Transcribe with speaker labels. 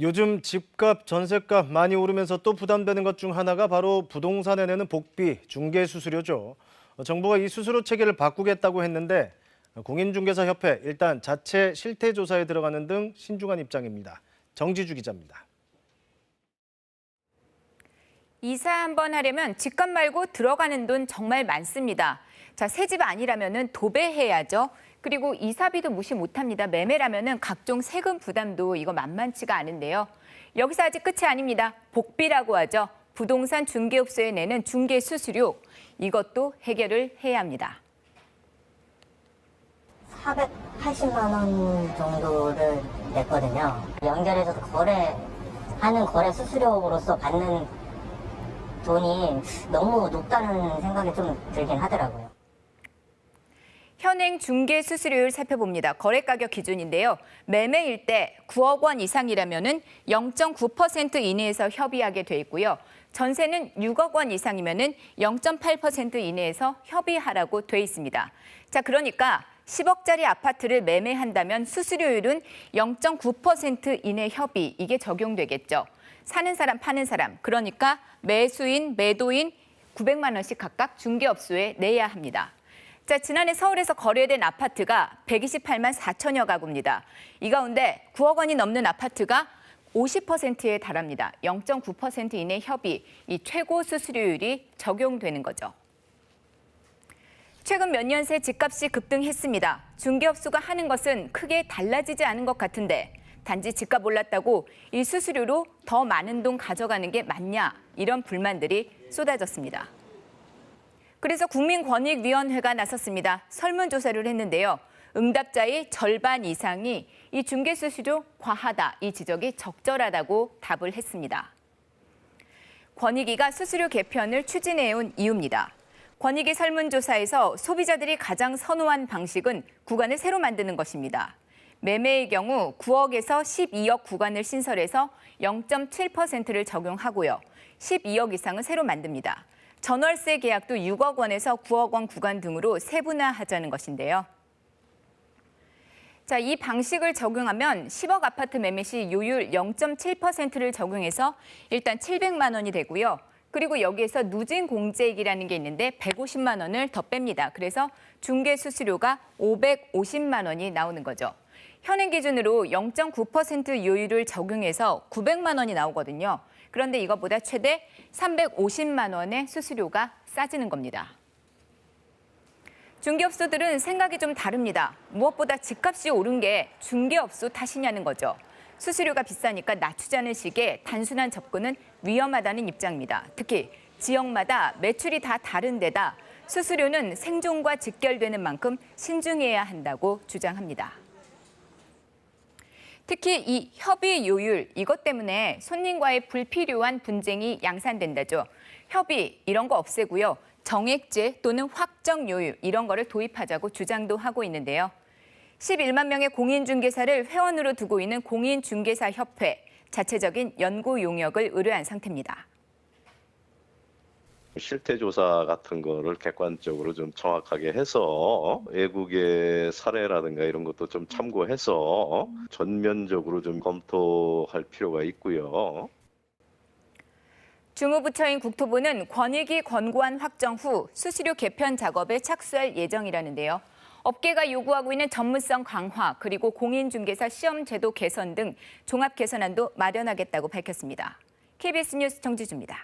Speaker 1: 요즘 집값, 전셋값 많이 오르면서 또 부담되는 것 중 하나가 바로 부동산에 내는 복비, 중개수수료죠. 정부가 이 수수료 체계를 바꾸겠다고 했는데 공인중개사협회 일단 자체 실태조사에 들어가는 등 신중한 입장입니다. 정지주 기자입니다.
Speaker 2: 이사 한번 하려면 집값 말고 들어가는 돈 정말 많습니다. 자, 새 집 아니라면은 도배해야죠. 그리고 이사비도 무시 못합니다. 매매라면은 각종 세금 부담도 이거 만만치가 않은데요. 여기서 아직 끝이 아닙니다. 복비라고 하죠. 부동산 중개업소에 내는 중개 수수료. 이것도 해결을 해야 합니다.
Speaker 3: 480만 원 정도를 냈거든요. 연결해서 거래하는 거래 수수료로서 받는 돈이 너무 높다는 생각이 좀 들긴 하더라고요.
Speaker 2: 현행 중개 수수료를 살펴봅니다. 거래 가격 기준인데요. 매매일 때 9억 원 이상이라면은 0.9% 이내에서 협의하게 돼 있고요. 전세는 6억 원 이상이면은 0.8% 이내에서 협의하라고 돼 있습니다. 자, 그러니까 10억짜리 아파트를 매매한다면 수수료율은 0.9% 이내 협의, 이게 적용되겠죠. 사는 사람, 파는 사람, 그러니까 매수인, 매도인 900만 원씩 각각 중개업소에 내야 합니다. 자, 지난해 서울에서 거래된 아파트가 128만 4천여 가구입니다. 이 가운데 9억 원이 넘는 아파트가 50%에 달합니다. 0.9% 이내 협의, 이 최고 수수료율이 적용되는 거죠. 최근 몇 년 새 집값이 급등했습니다. 중개업소가 하는 것은 크게 달라지지 않은 것 같은데 단지 집값 올랐다고 이 수수료로 더 많은 돈 가져가는 게 맞냐, 이런 불만들이 쏟아졌습니다. 그래서 국민권익위원회가 나섰습니다. 설문조사를 했는데요. 응답자의 절반 이상이 이 중개수수료 과하다, 이 지적이 적절하다고 답을 했습니다. 권익위가 수수료 개편을 추진해온 이유입니다. 권익위 설문조사에서 소비자들이 가장 선호한 방식은 구간을 새로 만드는 것입니다. 매매의 경우 9억에서 12억 구간을 신설해서 0.7%를 적용하고요. 12억 이상은 새로 만듭니다. 전월세 계약도 6억 원에서 9억 원 구간 등으로 세분화하자는 것인데요. 자, 이 방식을 적용하면 10억 아파트 매매 시 요율 0.7%를 적용해서 일단 700만 원이 되고요. 그리고 여기에서 누진 공제액이라는 게 있는데 150만 원을 더 뺍니다. 그래서 중개 수수료가 550만 원이 나오는 거죠. 현행 기준으로 0.9% 요율을 적용해서 900만 원이 나오거든요. 그런데 이것보다 최대 350만 원의 수수료가 싸지는 겁니다. 중개업소들은 생각이 좀 다릅니다. 무엇보다 집값이 오른 게 중개업소 탓이냐는 거죠. 수수료가 비싸니까 낮추자는 식의 단순한 접근은 위험하다는 입장입니다. 특히 지역마다 매출이 다 다른 데다 수수료는 생존과 직결되는 만큼 신중해야 한다고 주장합니다. 특히 이 협의 요율, 이것 때문에 손님과의 불필요한 분쟁이 양산된다죠. 협의, 이런 거 없애고요. 정액제 또는 확정 요율, 이런 거를 도입하자고 주장도 하고 있는데요. 11만 명의 공인중개사를 회원으로 두고 있는 공인중개사협회, 자체적인 연구 용역을 의뢰한 상태입니다.
Speaker 4: 실태조사 같은 거를 객관적으로 좀 정확하게 해서 외국의 사례라든가 이런 것도 좀 참고해서 전면적으로 좀 검토할 필요가 있고요.
Speaker 2: 주무부처인 국토부는 권익위 권고안 확정 후 수수료 개편 작업에 착수할 예정이라는데요. 업계가 요구하고 있는 전문성 강화, 그리고 공인중개사 시험 제도 개선 등 종합 개선안도 마련하겠다고 밝혔습니다. KBS 뉴스 정지주입니다.